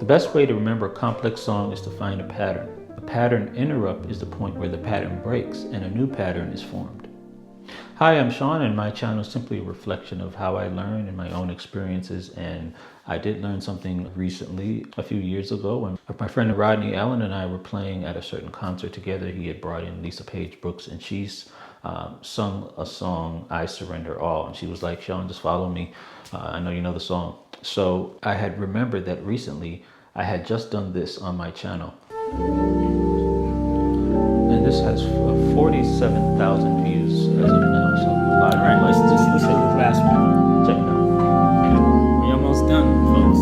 The best way to remember a complex song is to find a pattern. A pattern interrupt is the point where the pattern breaks and a new pattern is formed. Hi, I'm Sean, and my channel is simply a reflection of how I learn in my own experiences. And I did learn something recently, a few years ago, when my friend Rodney Allen and I were playing at a certain concert together. He had brought in Lisa Page Brooks, and she's sung a song, I Surrender All. And she was like, Sean, just follow me. I know you know the song. So I had remembered that recently I had just done this on my channel. And this has 47,000 views as of now. So all right, let's hear this last one. Check it out. We're almost done, folks.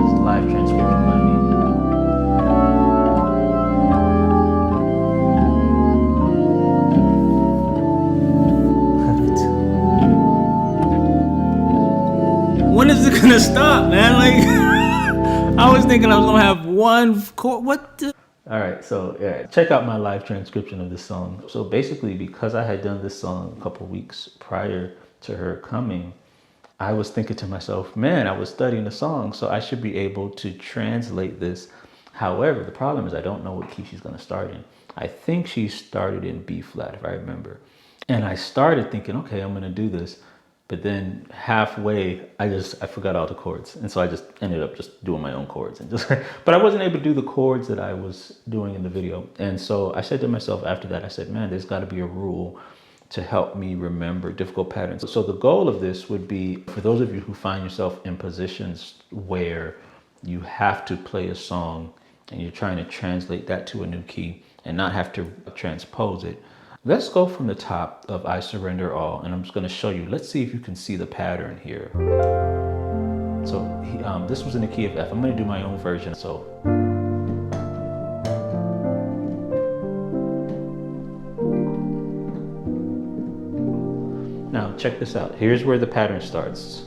It's a live transcription by me. When is it gonna stop, man? Like, I was thinking I was gonna have one chord. What the? All right, so yeah, check out my live transcription of this song. So basically, because I had done this song a couple weeks prior to her coming, I was thinking to myself, man, I was studying the song, so I should be able to translate this. However, the problem is I don't know what key she's gonna start in. I think she started in B flat, if I remember. And I started thinking, okay, I'm gonna do this. But then halfway, I forgot all the chords. And so I just ended up just doing my own chords. But I wasn't able to do the chords that I was doing in the video. And so I said to myself after that, I said, man, there's gotta be a rule to help me remember difficult patterns. So the goal of this would be, for those of you who find yourself in positions where you have to play a song and you're trying to translate that to a new key and not have to transpose it. Let's go from the top of I Surrender All, and I'm just gonna show you. Let's see if you can see the pattern here. So this was in the key of F. I'm gonna do my own version. So. Now check this out. Here's where the pattern starts.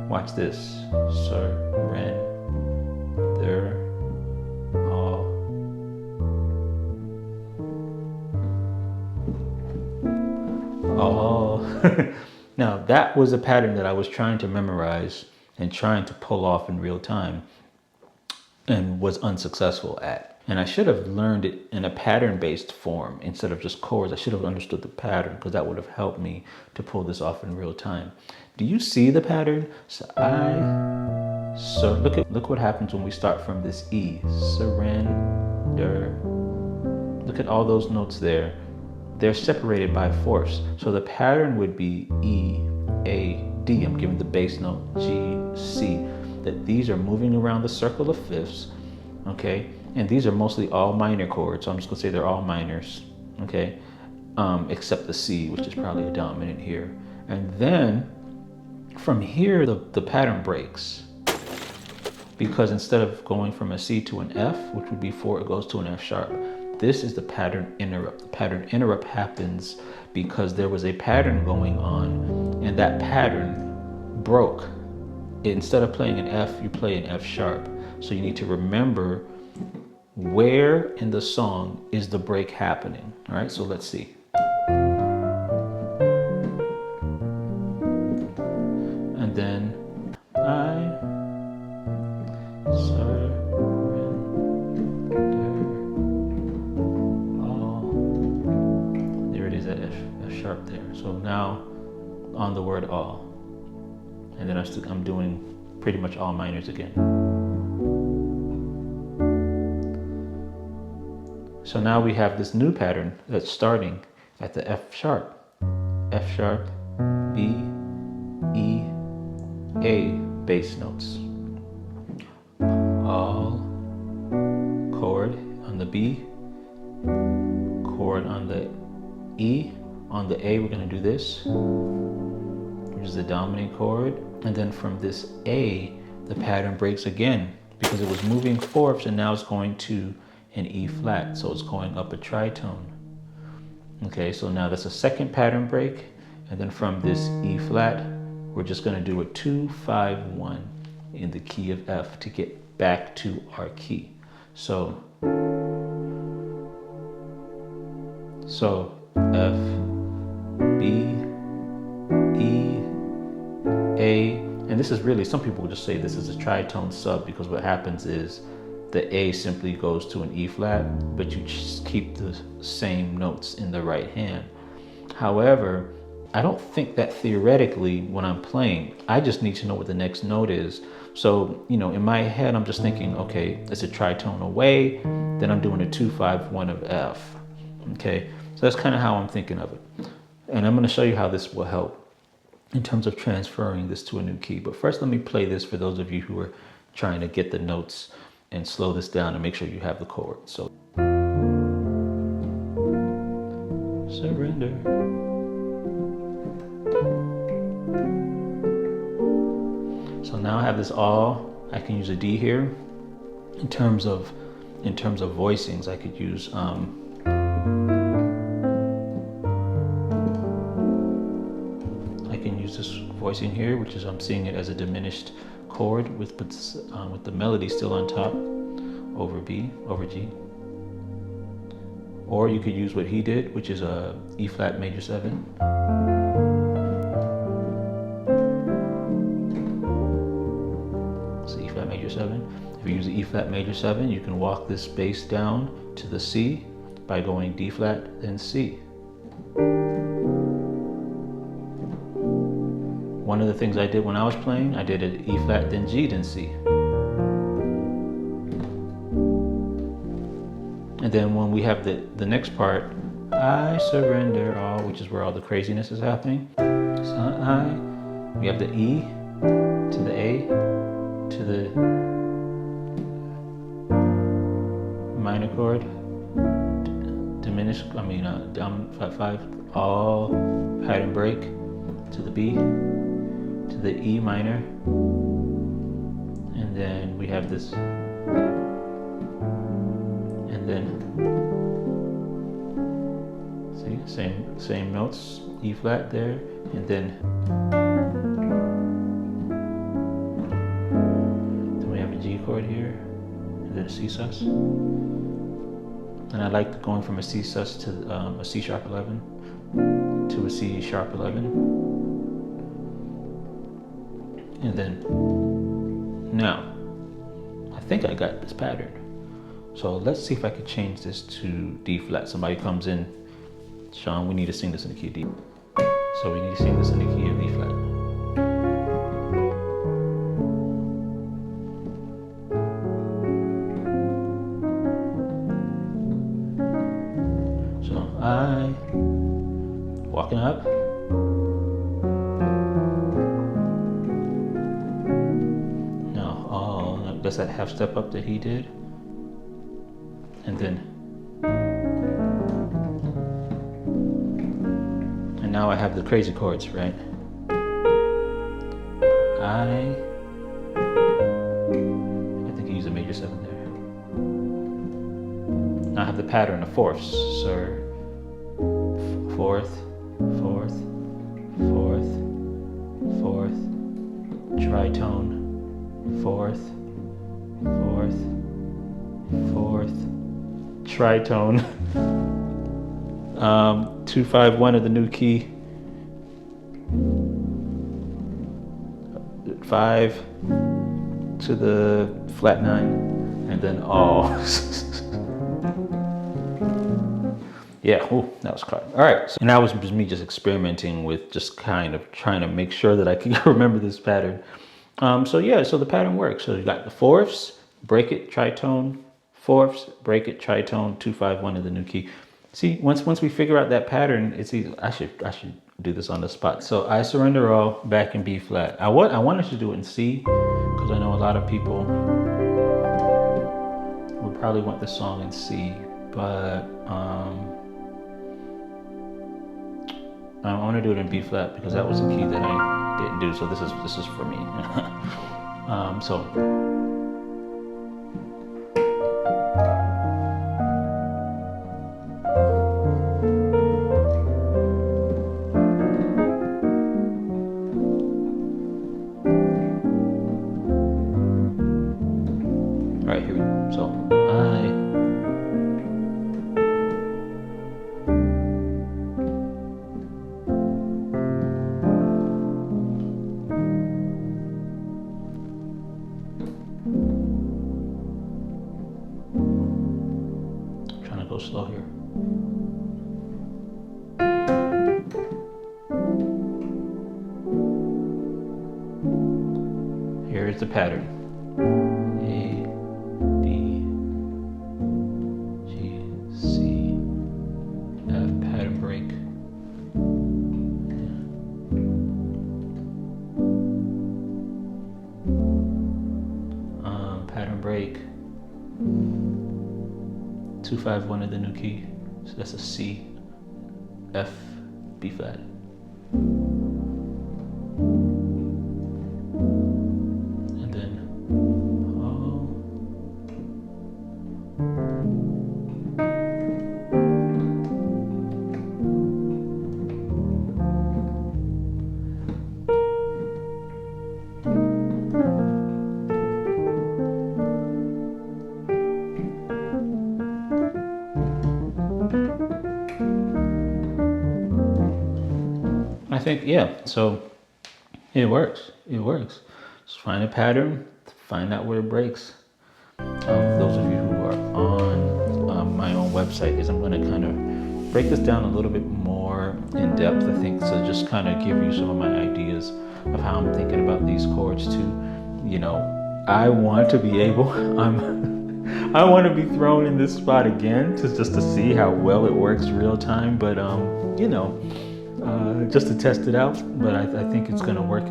Watch this. Surrender all. Now that was a pattern that I was trying to memorize and trying to pull off in real time and was unsuccessful at. And I should have learned it in a pattern-based form instead of just chords. I should have understood the pattern because that would have helped me to pull this off in real time. Do you see the pattern? So look what happens when we start from this E. Surrender. Look at all those notes there. They're separated by fourths. So the pattern would be E, A, D. I'm giving the bass note, G, C. That these are moving around the circle of fifths, okay? And these are mostly all minor chords. So I'm just gonna say they're all minors, okay? Except the C, which is probably a dominant here. And then from here, the pattern breaks. Because instead of going from a C to an F, which would be 4, it goes to an F sharp. This is the pattern interrupt. The pattern interrupt happens because there was a pattern going on and that pattern broke. Instead of playing an F, you play an F sharp. So you need to remember where in the song is the break happening. All right, so let's see. And then I surrender all. There it is at F sharp there. So now on the word all. And then I'm doing pretty much all minors again. So now we have this new pattern that's starting at the F sharp, B, E, A bass notes. All, chord on the B, chord on the E, on the A we're gonna do this, which is the dominant chord. And then from this A, the pattern breaks again because it was moving fourths and now it's going to an E flat. So it's going up a tritone. Okay, so now that's a second pattern break. And then from this E flat, we're just gonna do a 2, 5, 1 in the key of F to get back to our key. So F, B, E, A, and this is really, some people will just say this is a tritone sub, because what happens is the A simply goes to an E flat, but you just keep the same notes in the right hand. However, I don't think that theoretically when I'm playing, I just need to know what the next note is. So, in my head, I'm just thinking, okay, it's a tritone away, then I'm doing a 2-5-1 of F. Okay, so that's kind of how I'm thinking of it. And I'm going to show you how this will help in terms of transferring this to a new key. But first, let me play this for those of you who are trying to get the notes and slow this down and make sure you have the chords. So, surrender. So now I have this all. I can use a D here. In terms of voicings, I could use this voicing here, which is I'm seeing it as a diminished chord with the melody still on top, over B, over G. Or you could use what he did, which is a E flat major 7. It's E flat major 7. If you use the E flat major 7, you can walk this bass down to the C by going D flat, then C. One of the things I did when I was playing, I did an E flat, then G, then C. And then when we have the next part, I surrender all, which is where all the craziness is happening. So we have the E to the A to the minor chord, diminished, down 5/5, all pattern break to the B, to the E minor, and then we have this, and then see, same notes, E flat there, and then we have a G chord here, and then a C sus. And I like going from a C sus to a C sharp 11 to a C sharp 11. And then, now, I think I got this pattern. So let's see if I could change this to D flat. Somebody comes in, Sean, we need to sing this in the key of D. So we need to sing this in the key of D flat. So walking up. That's that half step up that he did. And now I have the crazy chords, right? I think he used a major 7 there. Now I have the pattern of fourths, so fourth, fourth, fourth, fourth, tritone, fourth, fourth, fourth, tritone, 2-5-1 of the new key, 5 to the flat 9, and then all. Yeah, ooh, that was caught. All right, so, and that was me just experimenting with just kind of trying to make sure that I could remember this pattern. So the pattern works. So you got the fourths, break it, tritone, fourths, break it, tritone, 2-5-1 in the new key. See, once we figure out that pattern, it's easy. I should do this on the spot. So I surrender all, back in B flat. I wanted to do it in C because I know a lot of people would probably want this song in C, but I want to do it in B flat because that was a key that I didn't do. So this is for me. All right, here we go. So slow here. Here is the pattern. A, B, G, C, F, pattern break. Pattern break. 2-5-1 in the new key. So that's a C, F, B flat. And then I think, yeah, so it works. It works. Just find a pattern, find out where it breaks. Those of you who are on my own website, is I'm going to kind of break this down a little bit more in depth, I think, so just kind of give you some of my ideas of how I'm thinking about these chords too. You know, I want to be able, I want to be thrown in this spot again just to see how well it works real time, but you know, just to test it out. But I think it's going to work.